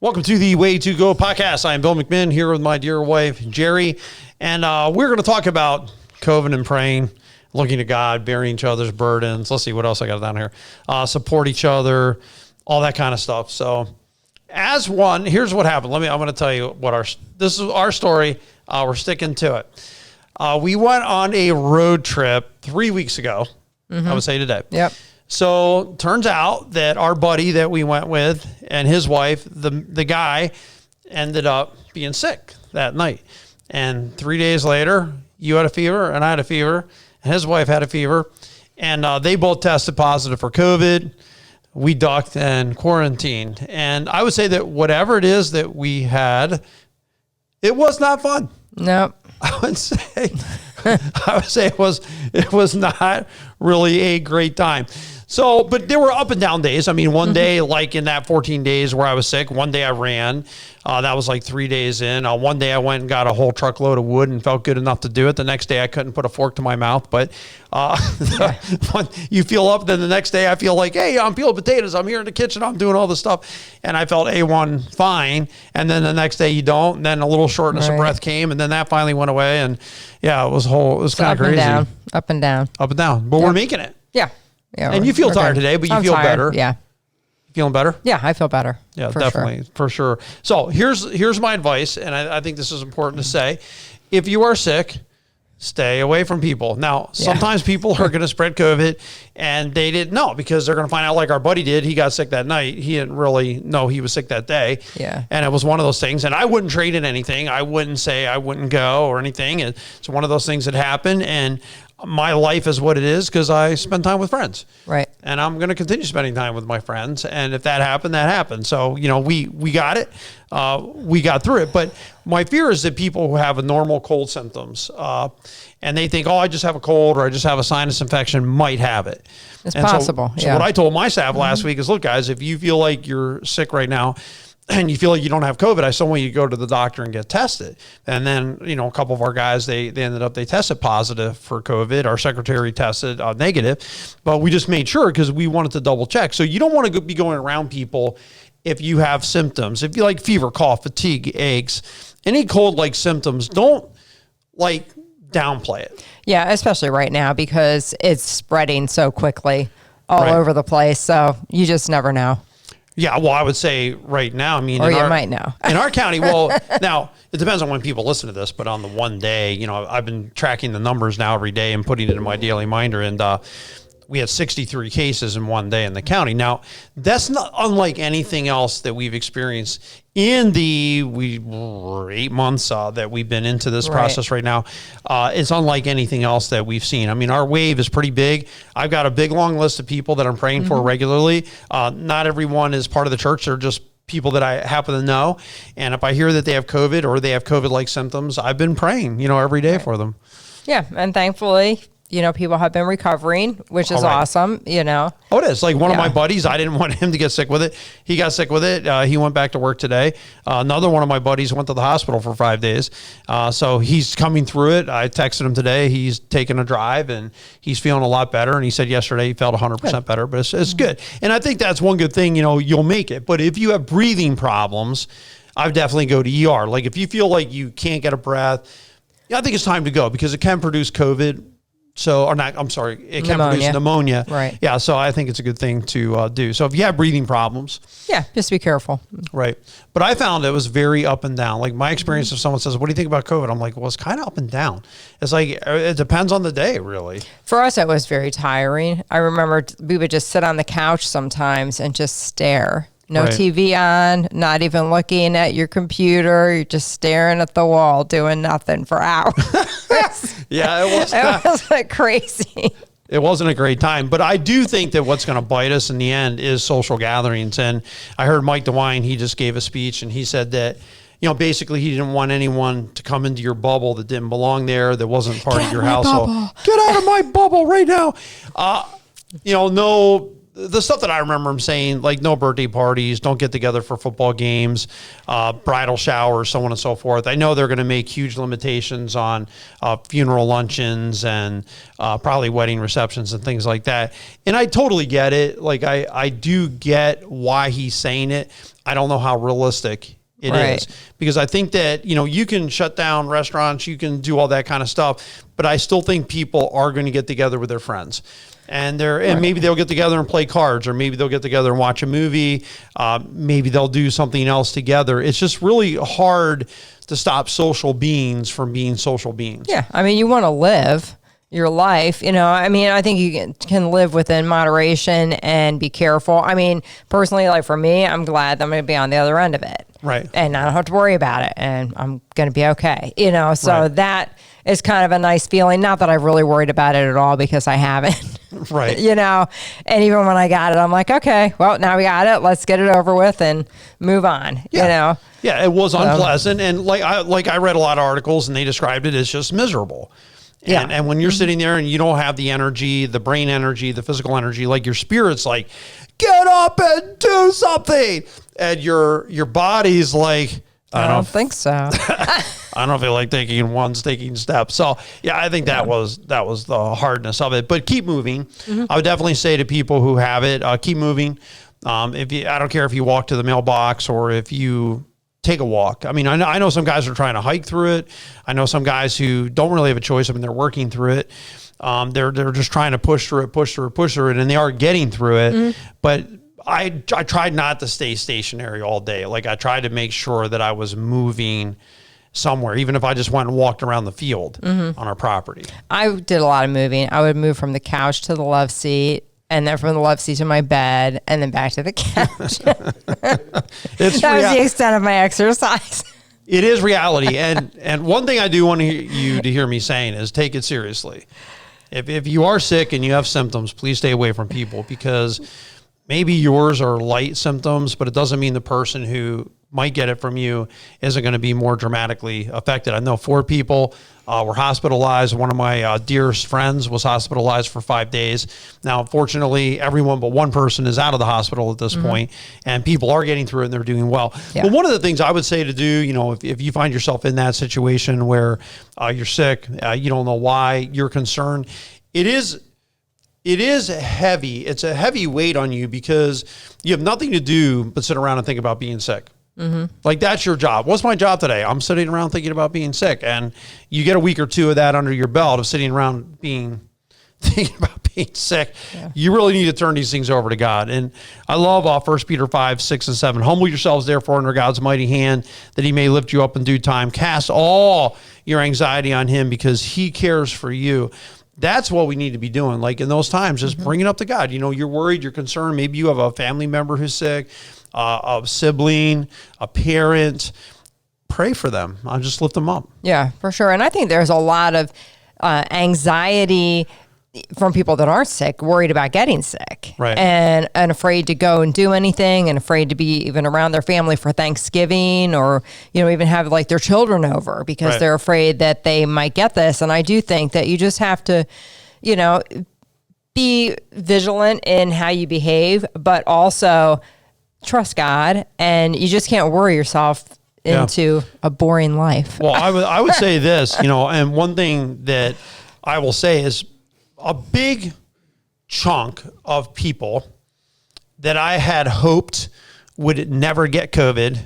Welcome to the Way to Go podcast. I am Bill McMinn here with my dear wife, Jeri, and we're going to talk about COVID and praying, looking to God, bearing each other's burdens. Let's see what else I got down here. Support each other, all that kind of stuff. So as one, here's what happened. I'm going to tell you what this is our story. We're sticking to it. We went on a road trip 3 weeks ago. I would say today. Yep. So turns out that our buddy that we went with and his wife, the guy, ended up being sick that night. And 3 days later, you had a fever and I had a fever and his wife had a fever. And they both tested positive for COVID. We ducked and quarantined. And I would say that whatever it is that we had, it was not fun. Nope. I would say it was not really a great time. So, but there were up and down days. I mean, one day, like in that 14 days where I was sick, one day I ran. That was like 3 days in. One day I went and got a whole truckload of wood and felt good enough to do it. The next day I couldn't put a fork to my mouth. But you feel up, then the next day I feel like, hey, I'm peeling potatoes. I'm here in the kitchen. I'm doing all this stuff. And I felt A1 fine. And then the next day you don't. And then a little shortness of breath came. And then that finally went away. And yeah, it was kind of crazy. Up and down. But we're making it. Yeah. And you feel tired today, but you feel better. Yeah. Feeling better? Yeah, I feel better. Yeah, definitely. For sure. So here's my advice, and I think this is important to say. If you are sick, stay away from people. Now, sometimes people are going to spread COVID, and they didn't know because they're going to find out like our buddy did. He got sick that night. He didn't really know he was sick that day. Yeah. And it was one of those things, and I wouldn't trade in anything. I wouldn't say I wouldn't go or anything. It's one of those things that happen, and my life is what it is because I spend time with friends. Right. And I'm going to continue spending time with my friends. And if that happened, that happened. So, we got it. We got through it. But my fear is that people who have a normal cold symptoms and they think, I just have a cold or I just have a sinus infection might have it. It's possible. So what I told my staff last week is, look, guys, if you feel like you're sick right now, and you feel like you don't have COVID, I still want you to go to the doctor and get tested. And then, a couple of our guys, they tested positive for COVID. Our secretary tested negative, but we just made sure because we wanted to double check. So you don't want to be going around people if you have symptoms. If you like fever, cough, fatigue, aches, any cold-like symptoms, don't downplay it. Yeah, especially right now because it's spreading so quickly all over the place. So you just never know. Yeah, well, I would say right now, or you might know. In our county, now, it depends on when people listen to this, but on the one day, I've been tracking the numbers now every day and putting it in my daily minder, and we had 63 cases in one day in the county. Now, that's not unlike anything else that we've experienced in the 8 months that we've been into this process right now. It's unlike anything else that we've seen. I mean, our wave is pretty big. I've got a big, long list of people that I'm praying for regularly. Not everyone is part of the church. They're just people that I happen to know. And if I hear that they have COVID or they have COVID-like symptoms, I've been praying, every day for them. Yeah, and thankfully, people have been recovering, which is awesome, Oh, it is. Like one of my buddies, I didn't want him to get sick with it. He got sick with it. He went back to work today. Another one of my buddies went to the hospital for 5 days. So he's coming through it. I texted him today. He's taking a drive and he's feeling a lot better. And he said yesterday he felt 100% better, but it's good. And I think that's one good thing, you'll make it. But if you have breathing problems, I would definitely go to ER. Like if you feel like you can't get a breath, I think it's time to go because it can produce COVID. It can produce pneumonia. Right. Yeah, so I think it's a good thing to do. So if you have breathing problems. Yeah, just be careful. Right. But I found it was very up and down. Like my experience, if someone says, what do you think about COVID? I'm like, well, it's kind of up and down. It's like, it depends on the day, really. For us, it was very tiring. I remember we would just sit on the couch sometimes and just stare. No TV on, not even looking at your computer. You're just staring at the wall, doing nothing for hours. Yeah, it was like crazy. It wasn't a great time, but I do think that what's going to bite us in the end is social gatherings. And I heard Mike DeWine, he just gave a speech and he said that, basically he didn't want anyone to come into your bubble that didn't belong there, that wasn't part of your household. Get out of my bubble right now. the stuff that I remember him saying, like no birthday parties, don't get together for football games, bridal showers, so on and so forth. I know they're going to make huge limitations on funeral luncheons and probably wedding receptions and things like that. And I totally get it. Like I do get why he's saying it. I don't know how realistic it is, because I think that, you can shut down restaurants, you can do all that kind of stuff, but I still think people are going to get together with their friends. And maybe they'll get together and play cards, or maybe they'll get together and watch a movie. Maybe they'll do something else together. It's just really hard to stop social beings from being social beings. Yeah. I mean, you want to live your life, I think you can live within moderation and be careful. I mean, personally, like for me, I'm glad that I'm going to be on the other end of it. Right. And I don't have to worry about it, and I'm going to be okay. So that is kind of a nice feeling. Not that I've really worried about it at all, because I haven't. Right. And even when I got it, I'm like, okay, well, now we got it. Let's get it over with and move on. Yeah. Yeah, it was unpleasant. And like I read a lot of articles, and they described it as just miserable. And when you're sitting there and you don't have the energy, the brain energy, the physical energy, like your spirit's like, get up and do something. And your body's like, I don't think so. I don't feel like taking steps. So yeah, I think that was the hardness of it. But keep moving. Mm-hmm. I would definitely say to people who have it, keep moving. I don't care if you walk to the mailbox or if you take a walk. I mean, I know some guys are trying to hike through it. I know some guys who don't really have a choice. I mean, they're working through it. They're just trying to push through it, and they are getting through it. Mm-hmm. But I tried not to stay stationary all day. Like I tried to make sure that I was moving somewhere, even if I just went and walked around the field on our property. I did a lot of moving. I would move from the couch to the love seat, and then from the love seat to my bed, and then back to the couch. That was the extent of my exercise. It is reality. And one thing I do want you to hear me saying is take it seriously. If you are sick and you have symptoms, please stay away from people, because maybe yours are light symptoms, but it doesn't mean the person who might get it from you isn't going to be more dramatically affected. I know 4 people were hospitalized. One of my dearest friends was hospitalized for 5 days. Now, unfortunately, everyone but one person is out of the hospital at this point, and people are getting through it and they're doing well. Yeah. But one of the things I would say to do, if you find yourself in that situation where you're sick, you don't know why, you're concerned, it is heavy. It's a heavy weight on you, because you have nothing to do but sit around and think about being sick. Mm-hmm. Like that's your job. What's my job today? I'm sitting around thinking about being sick. And you get a week or 2 of that under your belt of sitting around thinking about being sick. Yeah. You really need to turn these things over to God. And I love 1 Peter 5, 6, and 7. Humble yourselves, therefore, under God's mighty hand, that he may lift you up in due time. Cast all your anxiety on him, because he cares for you. That's what we need to be doing. Like in those times, just bring it up to God. You're worried, you're concerned. Maybe you have a family member who's sick, a sibling, a parent. Pray for them. I'll just lift them up. Yeah, for sure. And I think there's a lot of anxiety from people that aren't sick, worried about getting sick, right, and afraid to go and do anything, and afraid to be even around their family for Thanksgiving, or even have like their children over, because they're afraid that they might get this. And I do think that you just have to, be vigilant in how you behave, but also trust God, and you just can't worry yourself into a boring life. Well, I would say this, and one thing that I will say is, a big chunk of people that I had hoped would never get COVID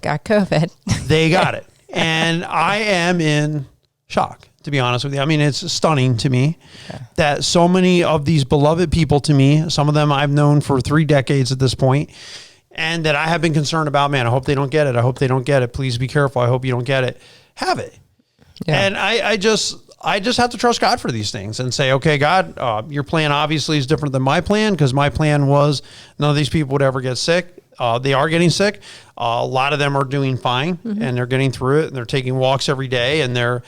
got COVID. They got it. And I am in shock, to be honest with you. I mean, it's stunning to me that so many of these beloved people to me, some of them I've known for 3 decades at this point, and that I have been concerned about, man, I hope they don't get it. I hope they don't get it. Please be careful. I hope you don't get it. Have it. Yeah. And I just have to trust God for these things and say, okay, God, your plan obviously is different than my plan, because my plan was none of these people would ever get sick. They are getting sick. A lot of them are doing fine, and they're getting through it, and they're taking walks every day, and they're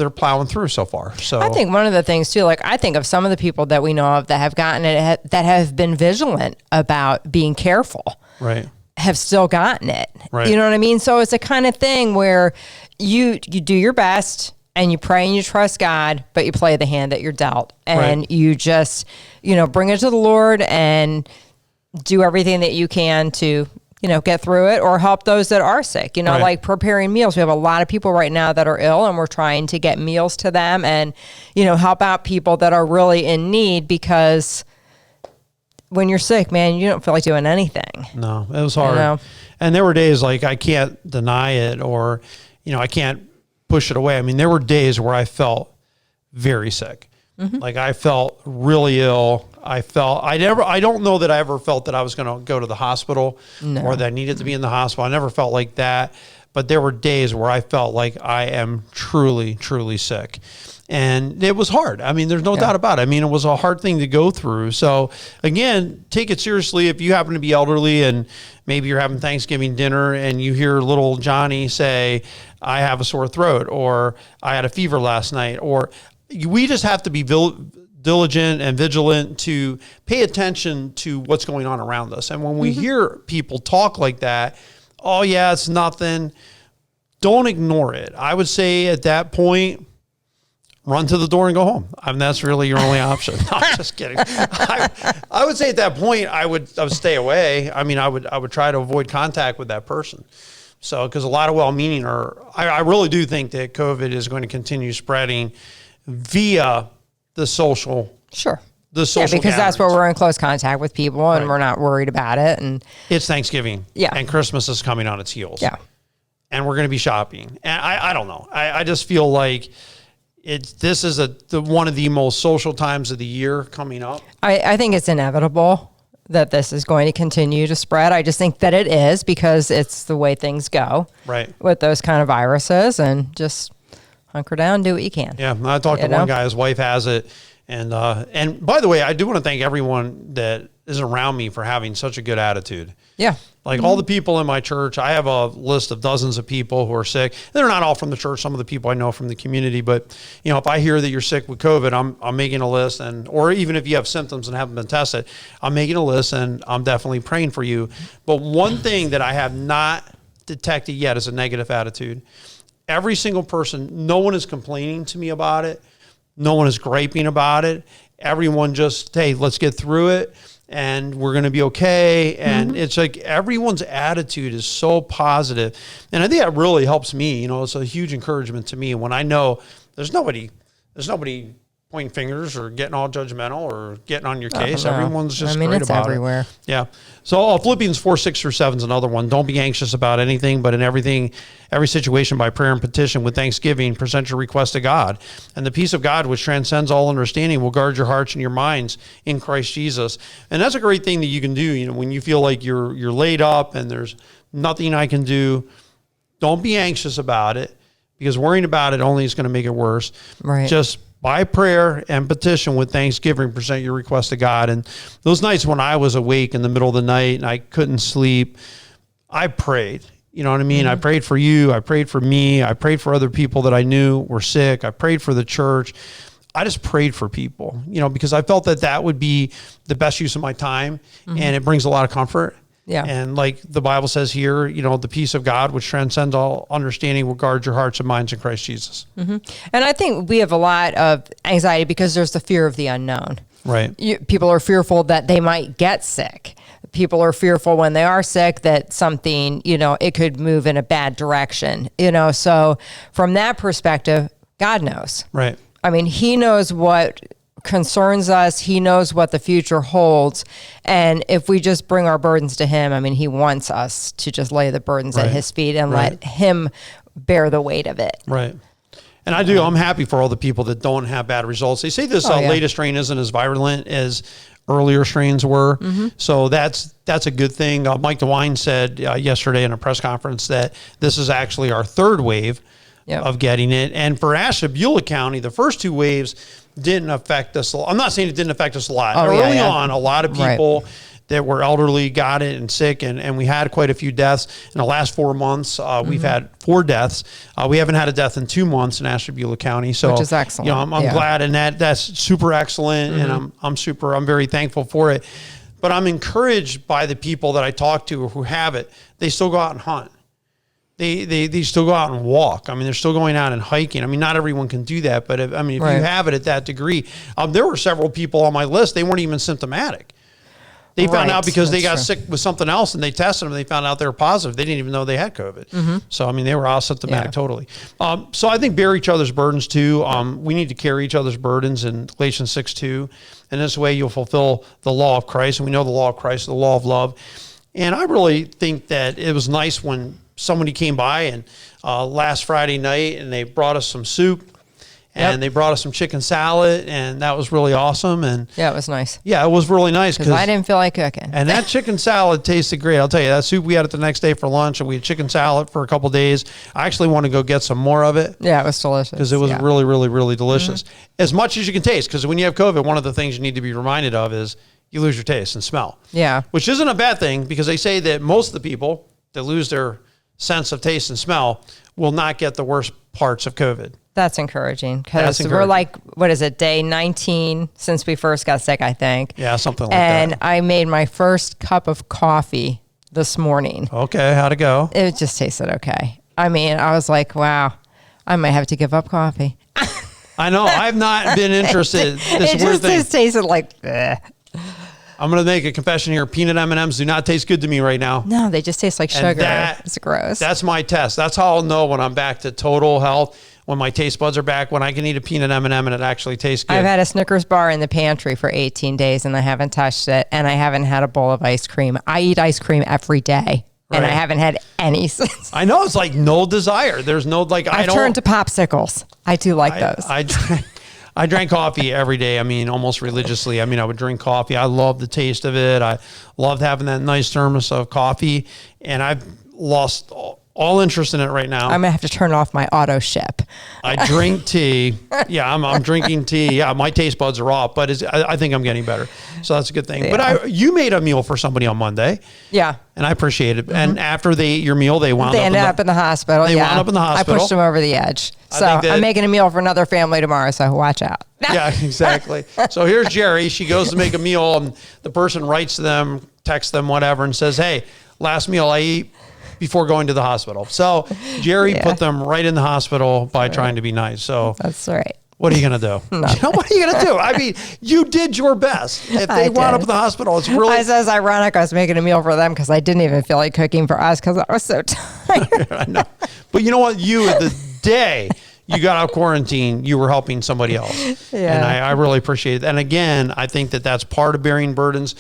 plowing through so far. So I think one of the things too, like I think of some of the people that we know of that have gotten it, that have been vigilant about being careful, right, have still gotten it. Right. You know what I mean? So it's a kind of thing where you do your best, and you pray and you trust God, but you play the hand that you're dealt, and Right. you just, bring it to the Lord and do everything that you can to, get through it or help those that are sick, Right. like preparing meals. We have a lot of people right now that are ill, and we're trying to get meals to them and, help out people that are really in need, because when you're sick, man, you don't feel like doing anything. No, it was hard. And there were days like I can't deny it, or, I can't push it away. I mean, there were days where I felt very sick. Like I felt really ill. I don't know that I ever felt that I was going to go to the hospital or that I needed to be in the hospital. I never felt like that. But there were days where I felt like I am truly, truly sick. And it was hard. I mean, there's no doubt about it. I mean, it was a hard thing to go through. So again, take it seriously. If you happen to be elderly and maybe you're having Thanksgiving dinner and you hear little Johnny say, I have a sore throat, or I had a fever last night, or we just have to be diligent and vigilant to pay attention to what's going on around us. And when we hear people talk like that, oh yeah, it's nothing, don't ignore it. I would say at that point, run to the door and go home. I mean, that's really your only option. No, I'm just kidding. I would say at that point, I would stay away. I mean, I would try to avoid contact with that person. So, because a lot of well-meaning I really do think that COVID is going to continue spreading via the social. Sure. The social because that's where gatherings. we're in close contact with people, and we're not worried about it. And it's Thanksgiving. Yeah. And Christmas is coming on its heels. Yeah. And we're going to be shopping. And I don't know. I just feel like this is one of the most social times of the year coming up. I think it's inevitable that this is going to continue to spread. I just think that it is, because it's the way things go with those kind of viruses, and just hunker down, do what you can. Yeah. I talked to one guy, his wife has it. And by the way, I do want to thank everyone that is around me for having such a good attitude. Yeah. Like all the people in my church, I have a list of dozens of people who are sick. They're not all from the church. Some of the people I know from the community, but if I hear that you're sick with COVID, I'm making a list, or even if you have symptoms and haven't been tested, I'm making a list, and I'm definitely praying for you. But one thing that I have not detected yet is a negative attitude. Every single person, no one is complaining to me about it. No one is griping about it. Everyone just, hey, let's get through it, and we're going to be okay. And it's like everyone's attitude is so positive. And I think that really helps me. It's a huge encouragement to me when I know there's nobody pointing fingers or getting all judgmental or getting on your case. No. Everyone's just great it's about everywhere. it. Yeah. So Philippians 4:6-7 is another one. Don't be anxious about anything, but in every situation by prayer and petition with thanksgiving, present your request to God. And the peace of God, which transcends all understanding, will guard your hearts and your minds in Christ Jesus. And that's a great thing that you can do. When you feel like you're laid up and there's nothing I can do, don't be anxious about it, because worrying about it only is going to make it worse. Right. Just by prayer and petition with thanksgiving, present your request to God. And those nights when I was awake in the middle of the night and I couldn't sleep, I prayed. You know what I mean? I prayed for you. I prayed for me. I prayed for other people that I knew were sick. I prayed for the church. I just prayed for people, because I felt that would be the best use of my time, and it brings a lot of comfort. Yeah. And like the Bible says here, the peace of God, which transcends all understanding, will guard your hearts and minds in Christ Jesus. And I think we have a lot of anxiety because there's the fear of the unknown. Right. People are fearful that they might get sick. People are fearful when they are sick that something, it could move in a bad direction, So from that perspective, God knows. Right. I mean, he knows what concerns us. He knows what the future holds. And if we just bring our burdens to him, I mean, he wants us to just lay the burdens at his feet and let him bear the weight of it. Right. And I'm happy for all the people that don't have bad results. They say this latest strain isn't as virulent as earlier strains were. So that's a good thing. Mike DeWine said yesterday in a press conference that this is actually our third wave of getting it. And for Ashtabula County, the first two waves didn't affect us. I'm not saying it didn't affect us a lot. Early on, a lot of people that were elderly got it and sick, and we had quite a few deaths. In the last 4 months, we've had 4 deaths. We haven't had a death in 2 months in Ashtabula County. So, which is excellent. I'm glad, and that's super excellent, and I'm very thankful for it. But I'm encouraged by the people that I talk to who have it. They still go out and hunt. they still go out and walk. I mean, they're still going out and hiking. I mean, not everyone can do that, but if you have it at that degree, there were several people on my list. They weren't even symptomatic. They found out because they got sick with something else and they tested them and they found out they were positive. They didn't even know they had COVID. So, I mean, they were asymptomatic totally. So I think bear each other's burdens too. We need to carry each other's burdens in Galatians 6:2. And this way you'll fulfill the law of Christ. And we know the law of Christ, the law of love. And I really think that it was nice when somebody came by and last Friday night and they brought us some soup. And they brought us some chicken salad, and that was really awesome. And yeah, it was nice. Yeah, it was really nice because I didn't feel like cooking. And that chicken salad tasted great. I'll tell you, that soup we had it the next day for lunch, and we had chicken salad for a couple of days. I actually want to go get some more of it. Yeah, it was delicious because it was really, really, really delicious. As much as you can taste, because when you have COVID, one of the things you need to be reminded of is you lose your taste and smell. Yeah, which isn't a bad thing because they say that most of the people that lose their sense of taste and smell will not get the worst parts of COVID. That's encouraging because we're like, what is it, day 19 since we first got sick, I think. Yeah, something like that. And I made my first cup of coffee this morning. Okay, how'd it go? It just tasted okay. I mean, I was like, wow, I might have to give up coffee. I know. I've not been interested. It just tasted like, bleh. I'm going to make a confession here. Peanut M&Ms do not taste good to me right now. No, they just taste like sugar. It's gross. That's my test. That's how I'll know when I'm back to total health, when my taste buds are back, when I can eat a peanut M&M and it actually tastes good. I've had a Snickers bar in the pantry for 18 days and I haven't touched it, and I haven't had a bowl of ice cream. I eat ice cream every day. And I haven't had any since. I know. It's like no desire. There's no, like, I've turned to popsicles. I do like those. I drank coffee every day. I mean, almost religiously. I mean, I would drink coffee. I love the taste of it. I loved having that nice thermos of coffee, and I've lost all interest in it right now. I'm gonna have to turn off my auto ship. I drink tea. Yeah, I'm drinking tea. Yeah, my taste buds are off, but I think I'm getting better. So that's a good thing. Yeah. But you made a meal for somebody on Monday. Yeah. And I appreciate it. And after they ate your meal, they ended up in the hospital. They wound up in the hospital. I pushed them over the edge. So I'm making a meal for another family tomorrow, so watch out. Yeah, exactly. So here's Jeri. She goes to make a meal, and the person writes to them, texts them, whatever, and says, hey, last meal I eat before going to the hospital. So Jeri put them right in the hospital by trying to be nice. So that's right. What are you going to do? You know, what are you going to do? I mean, you did your best. If they wound up in the hospital, it's really... It's ironic I was making a meal for them because I didn't even feel like cooking for us because I was so tired. I know. But you know what? The day you got out of quarantine, you were helping somebody else. Yeah. And I really appreciate it. And again, I think that that's part of bearing burdens.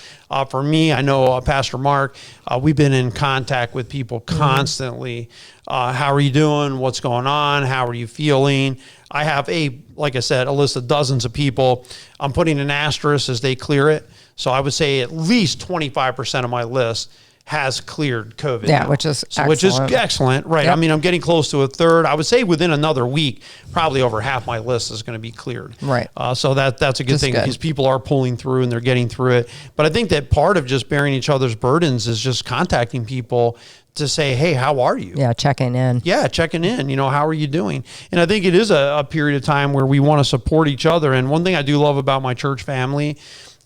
For me, I know Pastor Mark, we've been in contact with people constantly. How are you doing? What's going on? How are you feeling? I have like I said, a list of dozens of people. I'm putting an asterisk as they clear it. So I would say at least 25% of my list has cleared COVID. Yeah, which is excellent. Right. Yep. I mean, I'm getting close to a third. I would say within another week, probably over half my list is going to be cleared. Right. So that's a good thing because people are pulling through and they're getting through it. But I think that part of just bearing each other's burdens is just contacting people to say, hey, how are you? Yeah, checking in. Yeah, checking in. You know, how are you doing? And I think it is a period of time where we want to support each other. And one thing I do love about my church family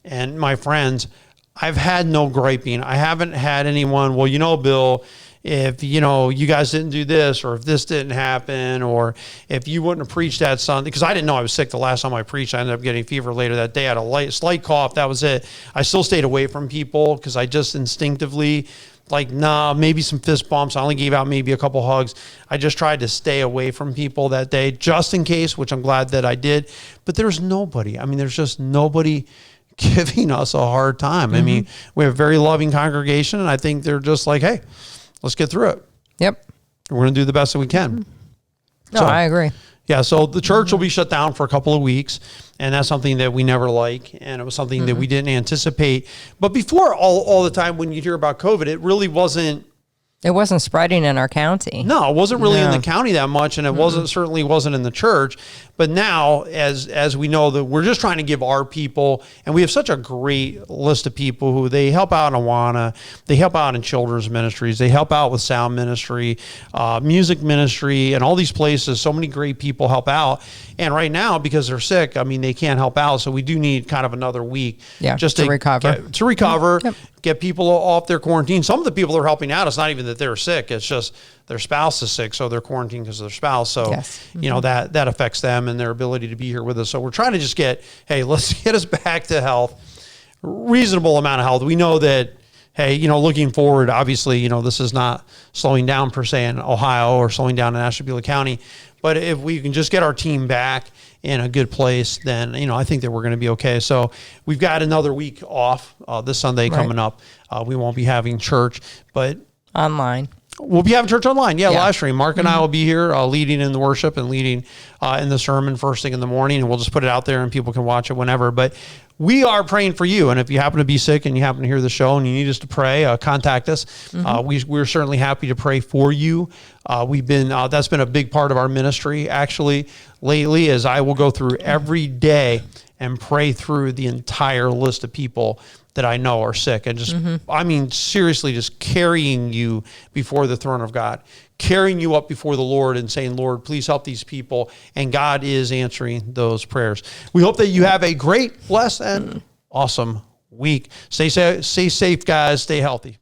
and my friends, I've had no griping. I haven't had anyone, well, you know, Bill, if, you know, you guys didn't do this, or if this didn't happen, or if you wouldn't have preached that Sunday, because I didn't know I was sick the last time I preached. I ended up getting fever later that day. I had a slight cough. That was it. I still stayed away from people because I just instinctively, like, nah, maybe some fist bumps. I only gave out maybe a couple hugs. I just tried to stay away from people that day just in case, which I'm glad that I did. But there's nobody. I mean, there's just nobody giving us a hard time. I mean, we have a very loving congregation, and I think they're just like, hey, let's get through it. Yep. We're going to do the best that we can. No, I agree. Yeah, so the church will be shut down for a couple of weeks, and that's something that we never like, and it was something that we didn't anticipate. But before, all the time when you hear about COVID, it really wasn't... It wasn't spreading in our county. No, it wasn't really in the county that much, and it certainly wasn't in the church. But now, as we know, that we're just trying to give our people, and we have such a great list of people who they help out in Awana, they help out in children's ministries, they help out with sound ministry, music ministry, and all these places. So many great people help out. And right now, because they're sick, I mean, they can't help out. So we do need kind of another week just to recover. Get people off their quarantine. Some of the people that are helping out, it's not even that they're sick. It's just their spouse is sick, so they're quarantined because of their spouse. So, Yes. you know, that affects them and their ability to be here with us. So we're trying to just let's get us back to health, reasonable amount of health. We know that, hey, you know, looking forward, obviously, you know, this is not slowing down per se in Ohio or slowing down in Ashtabula County. But if we can just get our team back in a good place, then, you know, I think that we're going to be okay. So we've got another week off this Sunday coming up. We won't be having church, but Online. we'll be having church online. Yeah, live stream. Mark and I will be here leading in the worship and leading in the sermon first thing in the morning, and we'll just put it out there and people can watch it whenever. But we are praying for you, and if you happen to be sick and you happen to hear the show and you need us to pray, contact us. We're certainly happy to pray for you. We've been that's been a big part of our ministry actually lately, as I will go through every day and pray through the entire list of people that I know are sick, and just, I mean, seriously, just carrying you before the throne of God, carrying you up before the Lord and saying, Lord, please help these people. And God is answering those prayers. We hope that you have a great, blessed, and awesome week. Stay safe, guys. Stay healthy.